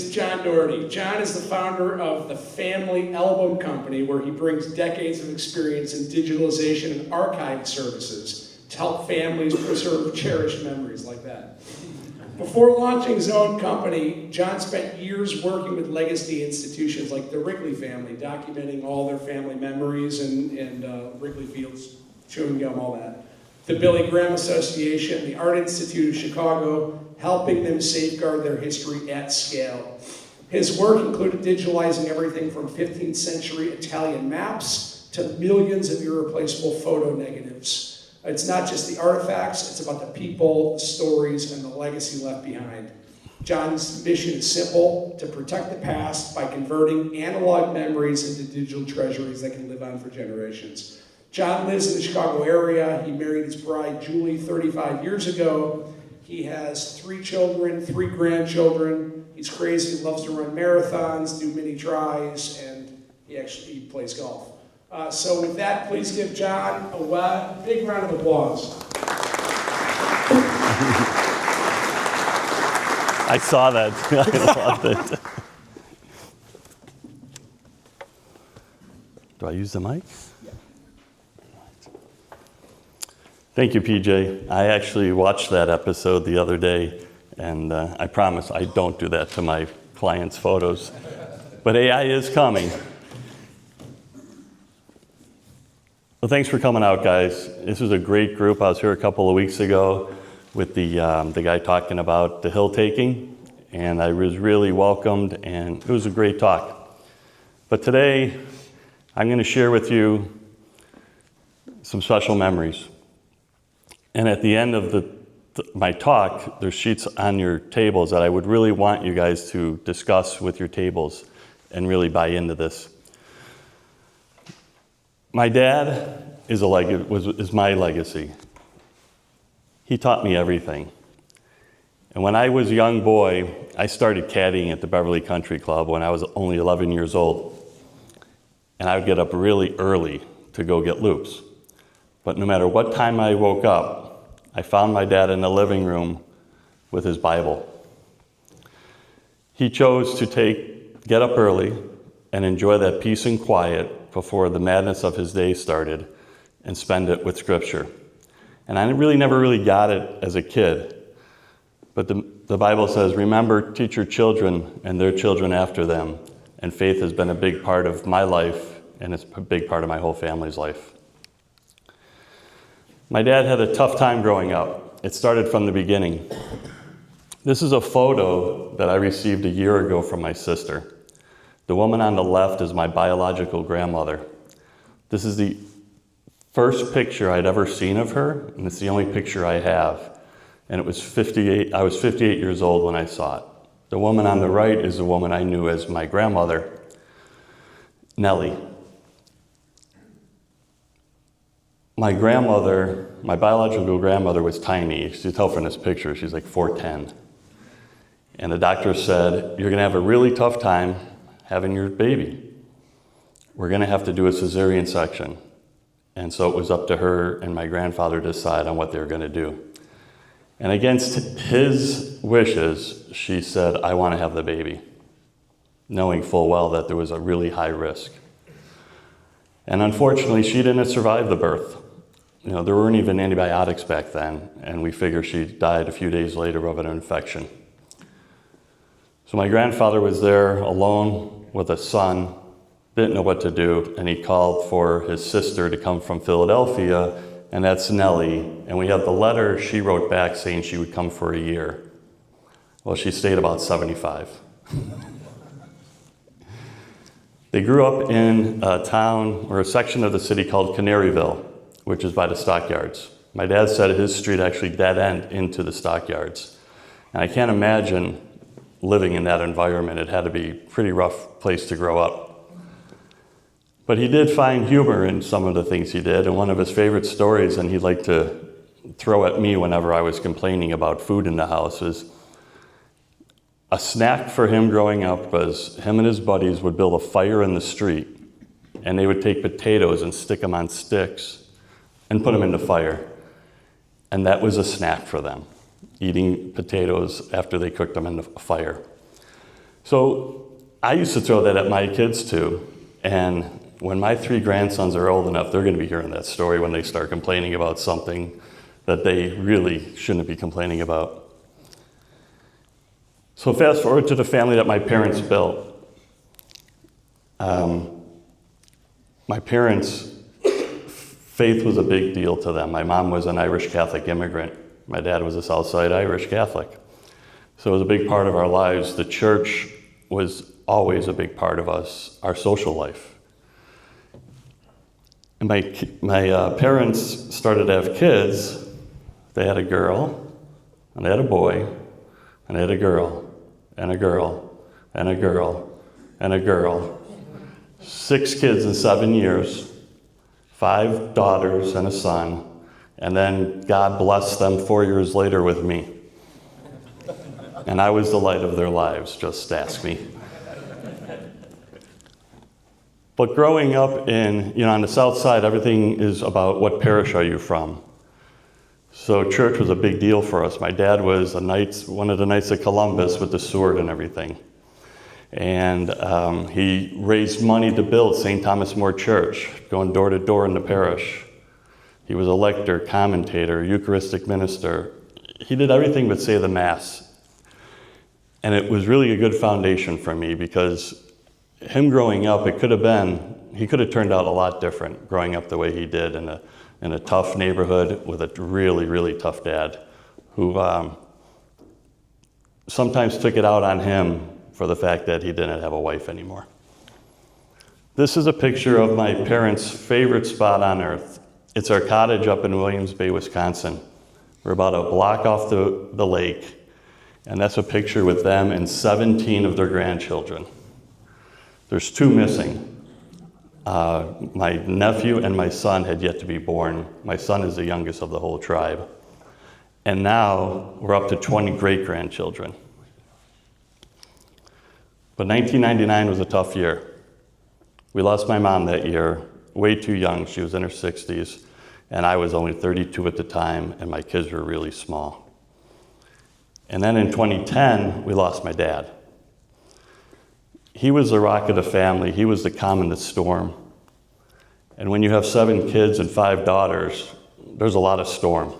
is John Doherty. John is the founder of the Family Album Company, where he brings decades of experience in digitalization and archive services to help families preserve cherished memories like that. Before launching his own company, John spent years working with legacy institutions like the Wrigley family, documenting all their family memories and Wrigley Fields, chewing gum, all that. The Billy Graham Association, the Art Institute of Chicago, helping them safeguard their history at scale. His work included digitalizing everything from 15th century Italian maps to millions of irreplaceable photo negatives. It's not just the artifacts, it's about the people, the stories, and the legacy left behind. John's mission is simple: to protect the past by converting analog memories into digital treasuries that can live on for generations. John lives in the Chicago area. He married his bride, Julie, 35 years ago. He has 3 children, 3 grandchildren. He's crazy, loves to run marathons, do mini tries, and he plays golf. So with that, please give John a big round of applause. I saw that. I loved it. Do I use the mic? Yeah. Thank you, PJ. I actually watched that episode the other day, and I promise I don't do that to my clients' photos. But AI is coming. Well, thanks for coming out, guys. This was a great group. I was here a couple of weeks ago with the guy talking about the hill taking, and I was really welcomed, and it was a great talk. But today, I'm going to share with you some special memories. And at the end of my talk, there's sheets on your tables that I would really want you guys to discuss with your tables and really buy into this. My dad is my legacy. He taught me everything. And when I was a young boy, I started caddying at the Beverly Country Club when I was only 11 years old. And I would get up really early to go get loops. But no matter what time I woke up, I found my dad in the living room with his Bible. He chose to get up early and enjoy that peace and quiet before the madness of his day started, and spend it with Scripture. And I never really got it as a kid. But the Bible says, remember, teach your children and their children after them. And faith has been a big part of my life, and it's a big part of my whole family's life. My dad had a tough time growing up. It started from the beginning. This is a photo that I received a year ago from my sister. The woman on the left is my biological grandmother. This is the first picture I'd ever seen of her, and it's the only picture I have. And it was 58. I was 58 years old when I saw it. The woman on the right is the woman I knew as my grandmother, Nellie. My grandmother, my biological grandmother, was tiny. You can tell from this picture, she's like 4'10". And the doctor said, you're going to have a really tough time having your baby. We're going to have to do a cesarean section. And so it was up to her and my grandfather to decide on what they were going to do. And against his wishes, she said, I want to have the baby, knowing full well that there was a really high risk. And unfortunately, she didn't survive the birth. There weren't even antibiotics back then, and we figure she died a few days later of an infection. So my grandfather was there alone with a son, didn't know what to do, and he called for his sister to come from Philadelphia, and that's Nellie. And we have the letter she wrote back saying she would come for a year. Well, she stayed about 75. They grew up in a town or a section of the city called Canaryville, which is by the stockyards. My dad said his street actually dead end into the stockyards. And I can't imagine living in that environment. It had to be a pretty rough place to grow up. But he did find humor in some of the things he did, and one of his favorite stories, and he'd like to throw at me whenever I was complaining about food in the house, is a snack for him growing up was him and his buddies would build a fire in the street, and they would take potatoes and stick them on sticks and put them in the fire. And that was a snack for them, eating potatoes after they cooked them in the fire. So I used to throw that at my kids too. And when my 3 grandsons are old enough, they're going to be hearing that story when they start complaining about something that they really shouldn't be complaining about. So fast forward to the family that my parents built. My parents, faith was a big deal to them. My mom was an Irish Catholic immigrant. My dad was a Southside Irish Catholic. So it was a big part of our lives. The church was always a big part of our social life. And my parents started to have kids. They had a girl, and they had a boy, and they had a girl, and a girl, and a girl, and a girl. 6 kids in 7 years, 5 daughters and a son, and then God blessed them 4 years later with me. And I was the light of their lives, just ask me. But growing up on the south side, everything is about what parish are you from. So church was a big deal for us. My dad was one of the Knights of Columbus with the sword and everything. And he raised money to build St. Thomas More Church, going door to door in the parish. He was a lector, commentator, Eucharistic minister. He did everything but say the Mass. And it was really a good foundation for me because him growing up, he could have turned out a lot different growing up the way he did in a tough neighborhood with a really, really tough dad who sometimes took it out on him for the fact that he didn't have a wife anymore. This is a picture of my parents' favorite spot on earth. It's our cottage up in Williams Bay, Wisconsin. We're about a block off the lake, and that's a picture with them and 17 of their grandchildren. There's 2 missing. My nephew and my son had yet to be born. My son is the youngest of the whole tribe. And now we're up to 20 great-grandchildren. But 1999 was a tough year. We lost my mom that year, way too young. She was in her 60s, and I was only 32 at the time, and my kids were really small. And then in 2010, we lost my dad. He was the rock of the family. He was the calm in the storm. And when you have 7 kids and 5 daughters, there's a lot of storm.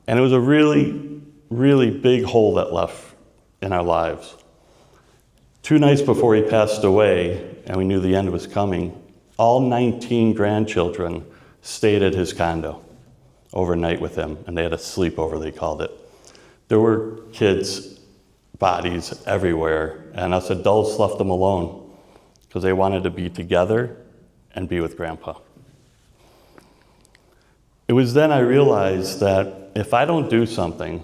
And it was a really, really big hole that left in our lives. 2 nights before he passed away, and we knew the end was coming, all 19 grandchildren stayed at his condo overnight with him, and they had a sleepover, they called it. There were kids' bodies everywhere, and us adults left them alone because they wanted to be together and be with Grandpa. It was then I realized that if I don't do something,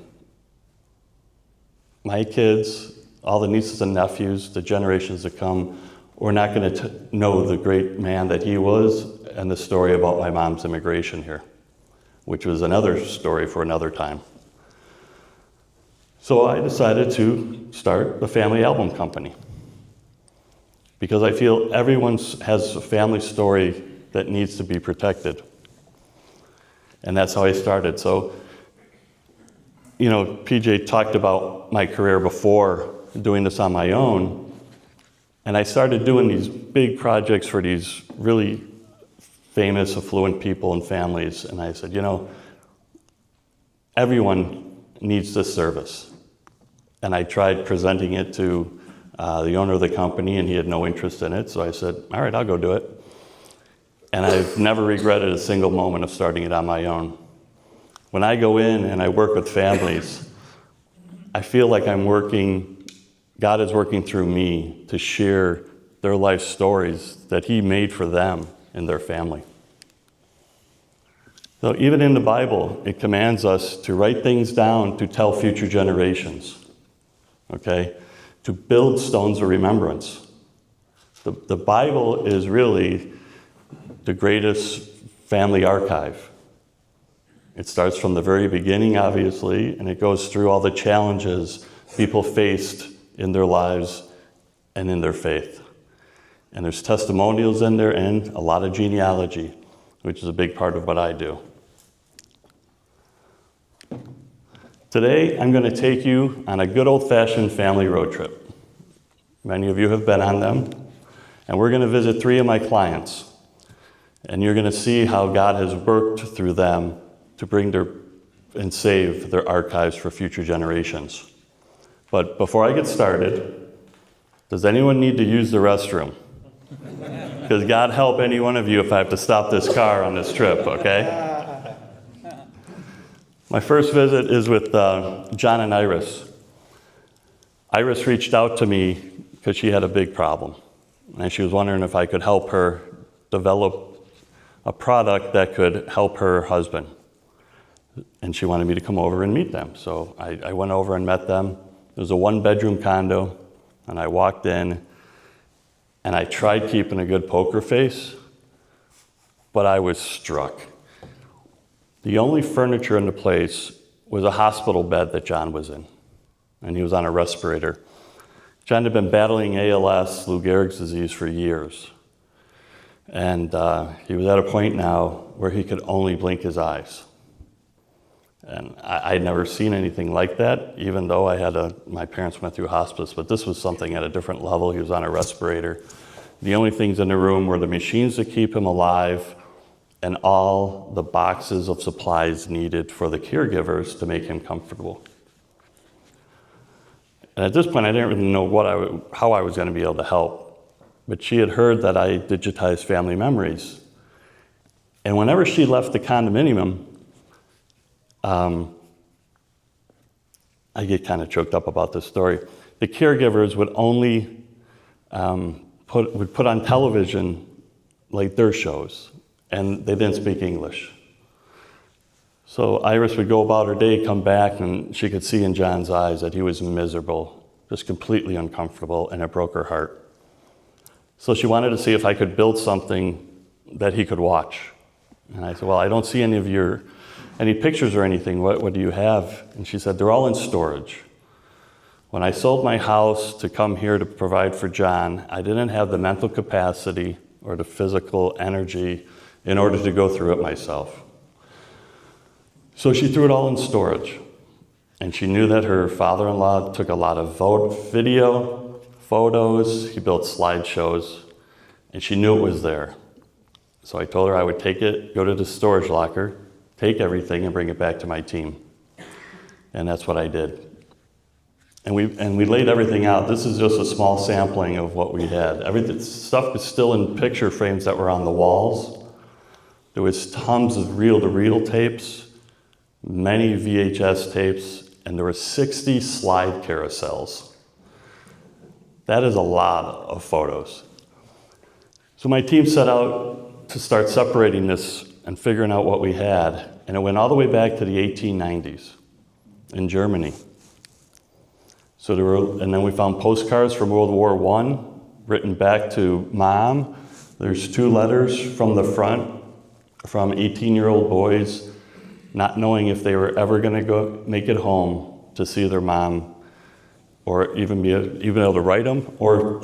my kids, all the nieces and nephews, the generations that come, we're not going to know the great man that he was and the story about my mom's immigration here, which was another story for another time. So I decided to start a family album company because I feel everyone has a family story that needs to be protected. And that's how I started. So, PJ talked about my career before doing this on my own. And I started doing these big projects for these really famous, affluent people and families. And I said, everyone needs this service. And I tried presenting it to the owner of the company, and he had no interest in it. So I said, all right, I'll go do it. And I've never regretted a single moment of starting it on my own. When I go in and I work with families, I feel like God is working through me to share their life stories that He made for them and their family. So even in the Bible, it commands us to write things down to tell future generations, okay? To build stones of remembrance. The Bible is really the greatest family archive. It starts from the very beginning, obviously, and it goes through all the challenges people faced in their lives and in their faith. And there's testimonials in there and a lot of genealogy, which is a big part of what I do. Today, I'm going to take you on a good old-fashioned family road trip. Many of you have been on them, and we're going to visit 3 of my clients. And you're going to see how God has worked through them to bring and save their archives for future generations. But before I get started, does anyone need to use the restroom? Because God help any one of you if I have to stop this car on this trip, okay? My first visit is with John and Iris. Iris reached out to me because she had a big problem. And she was wondering if I could help her develop a product that could help her husband. And she wanted me to come over and meet them. So I went over and met them. It was a 1-bedroom condo. And I walked in, and I tried keeping a good poker face, but I was struck. The only furniture in the place was a hospital bed that John was in, and he was on a respirator. John had been battling ALS, Lou Gehrig's disease, for years. And he was at a point now where he could only blink his eyes. And I'd never seen anything like that, even though my parents went through hospice, but this was something at a different level. He was on a respirator. The only things in the room were the machines that keep him alive and all the boxes of supplies needed for the caregivers to make him comfortable. And at this point, I didn't really know how I was going to be able to help. But she had heard that I digitized family memories. And whenever she left the condominium, I get kind of choked up about this story. The caregivers would only put on television like their shows, and they didn't speak English. So Iris would go about her day, come back, and she could see in John's eyes that he was miserable, just completely uncomfortable, and it broke her heart. So she wanted to see if I could build something that he could watch. And I said, well, I don't see any pictures or anything. What do you have? And she said, they're all in storage. When I sold my house to come here to provide for John, I didn't have the mental capacity or the physical energy in order to go through it myself. So she threw it all in storage. And she knew that her father-in-law took a lot of video, photos, he built slideshows, and she knew it was there. So I told her I would take it, go to the storage locker, take everything and bring it back to my team. And that's what I did. And we laid everything out. This is just a small sampling of what we had. Stuff is still in picture frames that were on the walls. There was tons of reel-to-reel tapes, many VHS tapes, and there were 60 slide carousels. That is a lot of photos. So my team set out to start separating this and figuring out what we had. And it went all the way back to the 1890s in Germany. And then we found postcards from World War I written back to Mom. There's 2 letters from the front from 18-year-old boys not knowing if they were ever going to make it home to see their mom, or even be able to write them, or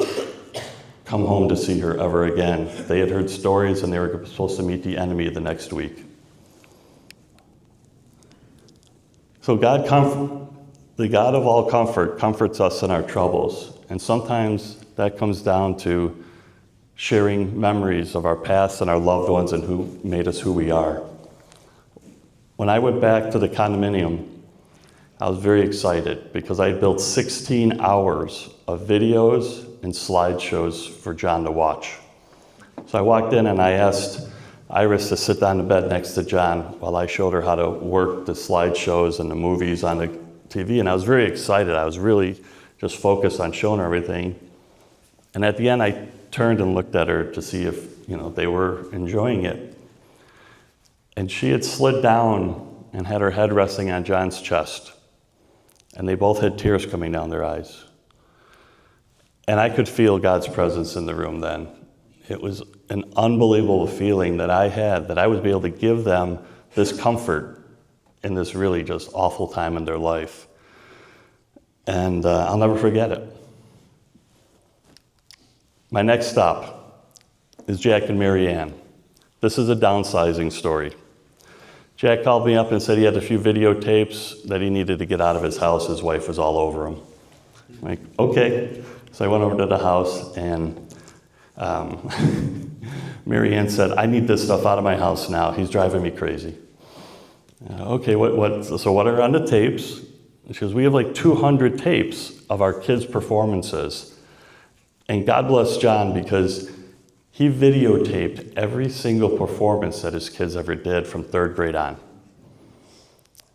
come home to see her ever again. They had heard stories and they were supposed to meet the enemy the next week. So the God of all comfort comforts us in our troubles. And sometimes that comes down to sharing memories of our past and our loved ones and who made us who we are. When I went back to the condominium, I was very excited because I built 16 hours of videos and slideshows for John to watch. So I walked in and I asked Iris to sit on the bed next to John while I showed her how to work the slideshows and the movies on the TV, and I was very excited. I was really just focused on showing her everything. And at the end, I turned and looked at her to see if they were enjoying it. And she had slid down and had her head resting on John's chest. And they both had tears coming down their eyes. And I could feel God's presence in the room then. It was an unbelievable feeling that I had, that I would be able to give them this comfort in this really just awful time in their life. And I'll never forget it. My next stop is Jack and Mary Ann. This is a downsizing story. Jack called me up and said he had a few videotapes that he needed to get out of his house. His wife was all over him. I'm like, okay. So I went over to the house, and Mary Ann said, I need this stuff out of my house now. He's driving me crazy. Okay, so what are on the tapes? She goes, we have like 200 tapes of our kids' performances. And God bless John, because he videotaped every single performance that his kids ever did from 3rd grade on.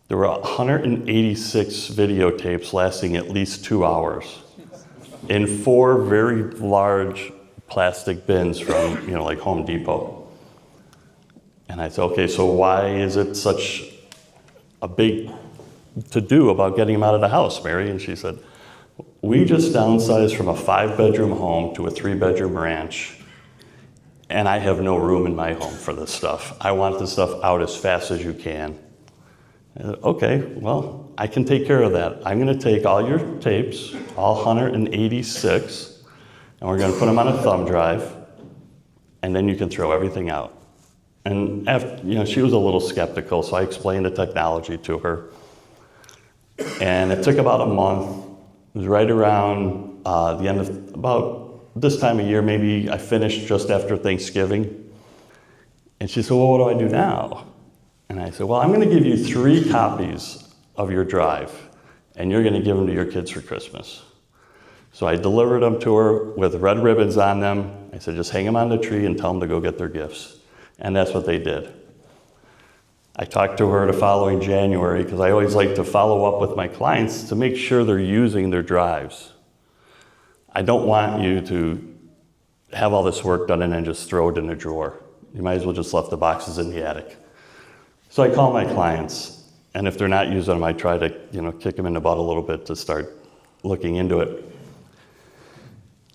There were 186 videotapes lasting at least 2 hours in 4 very large plastic bins from, like Home Depot. And I said, okay, so why is it such a big to-do about getting him out of the house, Mary? And she said, we just downsized from a 5-bedroom home to a 3-bedroom ranch, and I have no room in my home for this stuff. I want this stuff out as fast as you can. Okay, well, I can take care of that. I'm going to take all your tapes, all 186, and we're going to put them on a thumb drive, and then you can throw everything out. And after, she was a little skeptical, so I explained the technology to her. And it took about a month. It was right around the end of, about this time of year, maybe I finished just after Thanksgiving. And she said, well, what do I do now? And I said, well, I'm going to give you 3 copies of your drive, and you're going to give them to your kids for Christmas. So I delivered them to her with red ribbons on them. I said, just hang them on the tree and tell them to go get their gifts. And that's what they did. I talked to her the following January, because I always like to follow up with my clients to make sure they're using their drives. I don't want you to have all this work done and then just throw it in a drawer. You might as well just left the boxes in the attic. So I call my clients, and if they're not using them, I try to, kick them in the butt a little bit to start looking into it.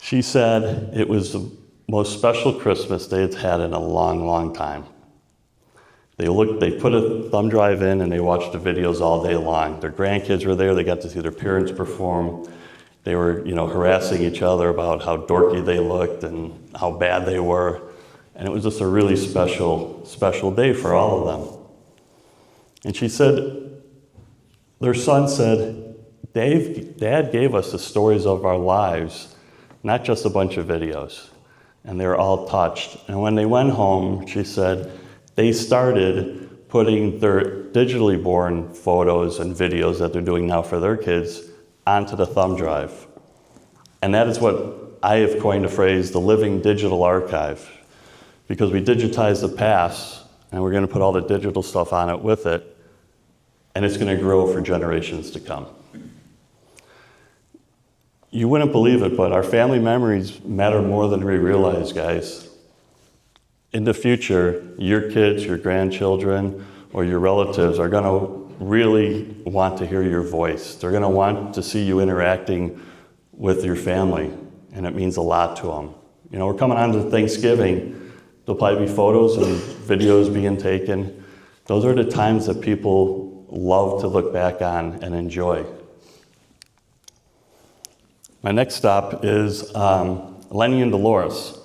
She said it was the most special Christmas they had had in a long, long time. They put a thumb drive in, and they watched the videos all day long. Their grandkids were there. They got to see their parents perform. They were, harassing each other about how dorky they looked and how bad they were. And it was just a really special, special day for all of them. And she said, their son said, Dad gave us the stories of our lives, not just a bunch of videos. And they were all touched. And when they went home, she said, they started putting their digitally born photos and videos that they're doing now for their kids onto the thumb drive. And that is what I have coined the phrase, the living digital archive. Because we digitize the past, and we're going to put all the digital stuff on it with it, and it's going to grow for generations to come. You wouldn't believe it, but our family memories matter more than we realize, guys. In the future, your kids, your grandchildren, or your relatives are going to really want to hear your voice. They're going to want to see you interacting with your family, and it means a lot to them. We're coming on to Thanksgiving. There'll probably be photos and videos being taken. Those are the times that people love to look back on and enjoy. My next stop is Lenny and Dolores.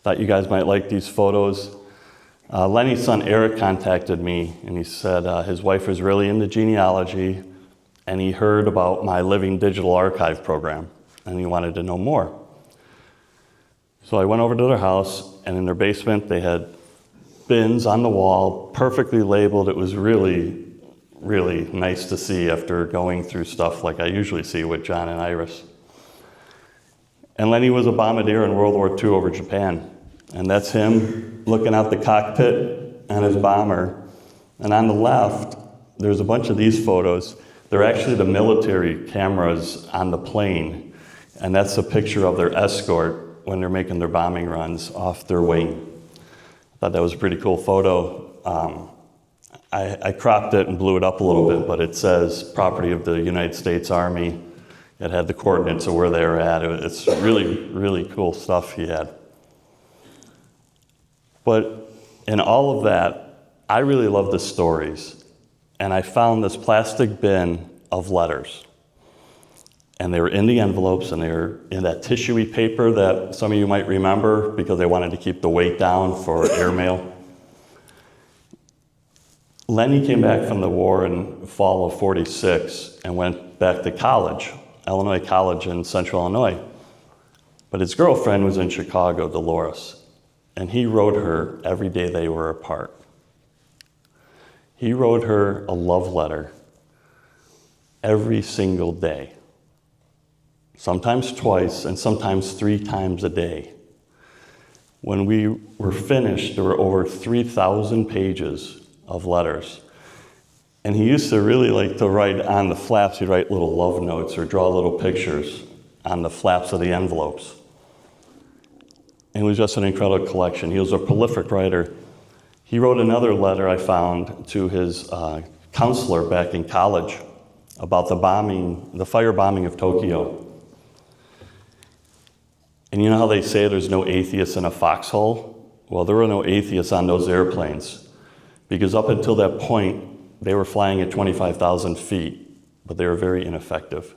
Thought you guys might like these photos. Lenny's son Eric contacted me, and he said his wife was really into genealogy, and he heard about my Living Digital Archive program, and he wanted to know more. So I went over to their house, and in their basement they had bins on the wall, perfectly labeled. It was really, really nice to see after going through stuff like I usually see with John and Iris. And Lenny was a bombardier in World War II over Japan. And that's him looking out the cockpit on his bomber. And on the left, there's a bunch of these photos. They're actually the military cameras on the plane. And that's a picture of their escort when they're making their bombing runs off their wing. I thought that was a pretty cool photo. I cropped it and blew it up a little bit, but it says property of the United States Army. It had the coordinates of where they were at. It's really, really cool stuff he had. But in all of that, I really love the stories. And I found this plastic bin of letters. And they were in the envelopes, and they were in that tissuey paper that some of you might remember because they wanted to keep the weight down for airmail. Lenny came back from the war in fall of '46 and went back to college, Illinois College in Central Illinois. But his girlfriend was in Chicago, Dolores, and he wrote her every day they were apart. He wrote her a love letter every single day, sometimes twice and sometimes 3 times a day. When we were finished, there were over 3,000 pages of letters. And he used to really like to write on the flaps, he'd write little love notes or draw little pictures on the flaps of the envelopes. And it was just an incredible collection. He was a prolific writer. He wrote another letter I found to his counselor back in college about the fire bombing of Tokyo. And you know how they say there's no atheists in a foxhole? Well, there were no atheists on those airplanes, because up until that point, they were flying at 25,000 feet, but they were very ineffective.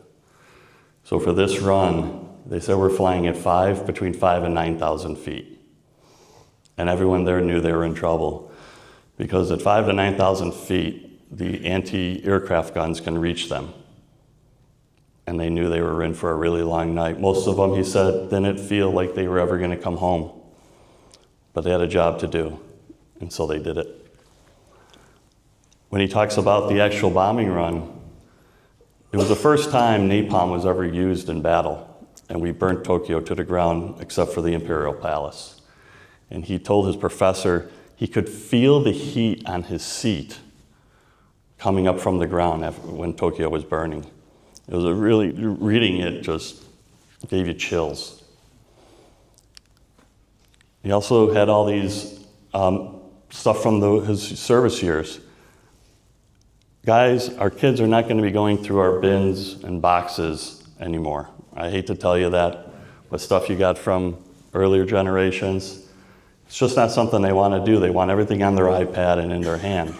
So for this run, they said we're flying at between 5,000 and 9,000 feet. And everyone there knew they were in trouble, because at 5,000 to 9,000 feet, the anti-aircraft guns can reach them. And they knew they were in for a really long night. Most of them, he said, didn't feel like they were ever going to come home. But they had a job to do, and so they did it. When he talks about the actual bombing run, it was the first time napalm was ever used in battle, and we burnt Tokyo to the ground except for the Imperial Palace. And he told his professor he could feel the heat on his seat coming up from the ground when Tokyo was burning. It was reading it just gave you chills. He also had all these stuff from his service years. Guys, our kids are not going to be going through our bins and boxes anymore. I hate to tell you that, but stuff you got from earlier generations, it's just not something they want to do. They want everything on their iPad and in their hand.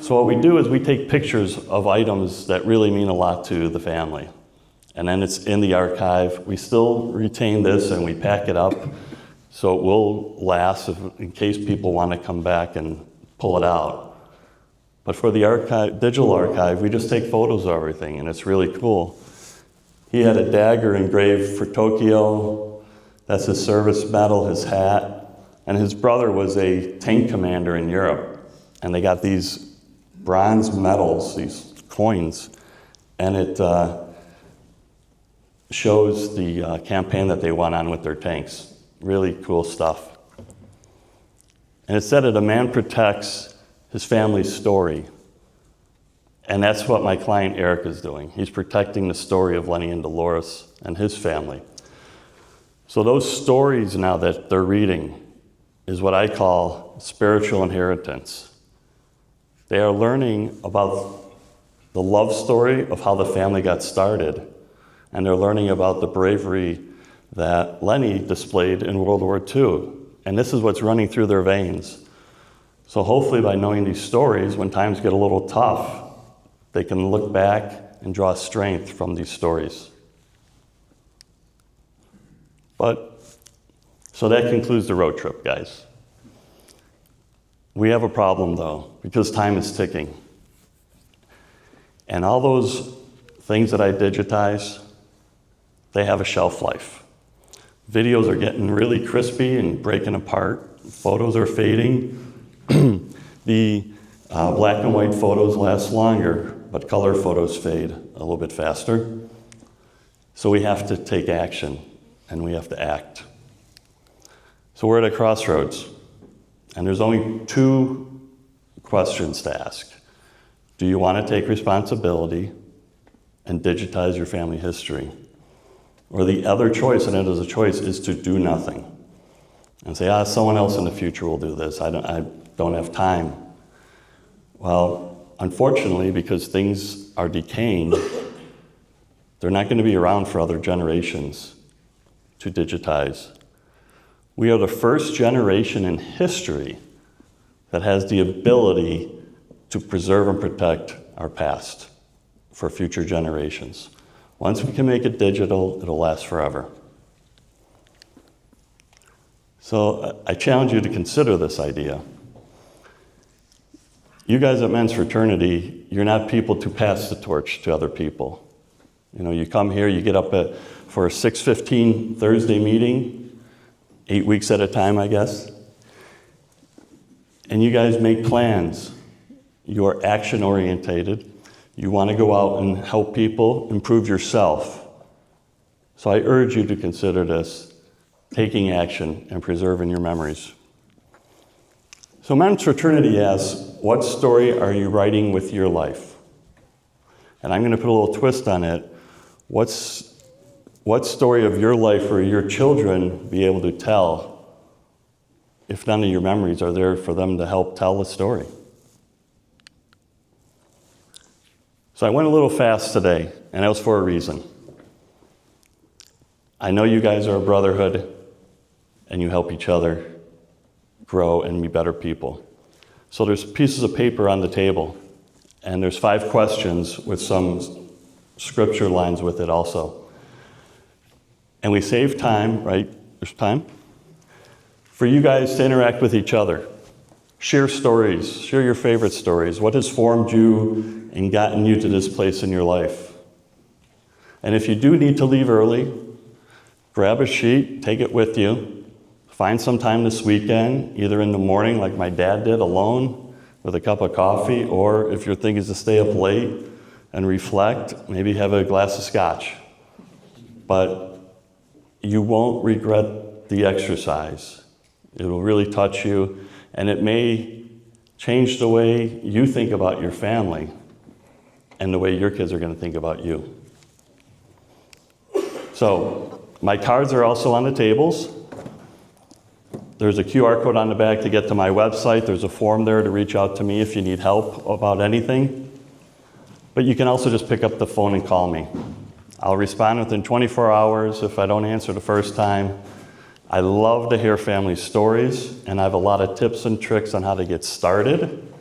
So what we do is we take pictures of items that really mean a lot to the family. And then it's in the archive. We still retain this and we pack it up so it will last in case people want to come back and pull it out. But for the digital archive, we just take photos of everything, and it's really cool. He had a dagger engraved for Tokyo. That's his service medal, his hat. And his brother was a tank commander in Europe. And they got these bronze medals, these coins, and it shows the campaign that they went on with their tanks. Really cool stuff. And it said that a man protects his family's story. And that's what my client Eric is doing. He's protecting the story of Lenny and Dolores and his family. So those stories now that they're reading is what I call spiritual inheritance. They are learning about the love story of how the family got started, and they're learning about the bravery that Lenny displayed in World War II. And this is what's running through their veins. So hopefully by knowing these stories, when times get a little tough, they can look back and draw strength from these stories. So that concludes the road trip, guys. We have a problem though, because time is ticking. And all those things that I digitize, they have a shelf life. Videos are getting really crispy and breaking apart. Photos are fading. The black and white photos last longer, but color photos fade a little bit faster. So we have to take action, and we have to act. So we're at a crossroads, and there's only 2 questions to ask. Do you want to take responsibility and digitize your family history? Or the other choice, and it is a choice, is to do nothing and say, someone else in the future will do this. I don't have time. Well, unfortunately, because things are decaying, they're not going to be around for other generations to digitize. We are the first generation in history that has the ability to preserve and protect our past for future generations. Once we can make it digital, it'll last forever. So I challenge you to consider this idea. you guys at Men's Fraternity, you're not people to pass the torch to other people. You know, you come here, you get up for a 6:15 Thursday meeting, 8 weeks at a time, I guess. And you guys make plans. You are action-orientated. You want to go out and help people, improve yourself. So I urge you to consider this, taking action and preserving your memories. So Men's Fraternity asks, what story are you writing with your life? And I'm going to put a little twist on it. What story of your life will your children be able to tell if none of your memories are there for them to help tell the story? So I went a little fast today, and that was for a reason. I know you guys are a brotherhood, and you help each other grow and be better people. So there's pieces of paper on the table, and there's 5 questions with some scripture lines with it also. And we save time, right? There's time for you guys to interact with each other. Share stories, share your favorite stories. What has formed you and gotten you to this place in your life? And if you do need to leave early, grab a sheet, take it with you. Find some time this weekend, either in the morning like my dad did, alone, with a cup of coffee, or if your thing is to stay up late and reflect, maybe have a glass of scotch. But you won't regret the exercise. It will really touch you, and it may change the way you think about your family and the way your kids are going to think about you. So, my cards are also on the tables. There's a QR code on the back to get to my website. There's a form there to reach out to me if you need help about anything. But you can also just pick up the phone and call me. I'll respond within 24 hours if I don't answer the first time. I love to hear family stories, and I have a lot of tips and tricks on how to get started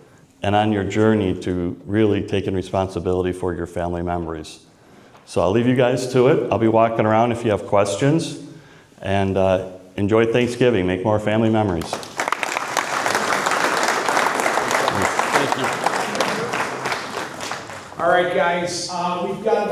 and on your journey to really taking responsibility for your family memories. So I'll leave you guys to it. I'll be walking around if you have questions. And enjoy Thanksgiving. Make more family memories. All right, guys, we've got about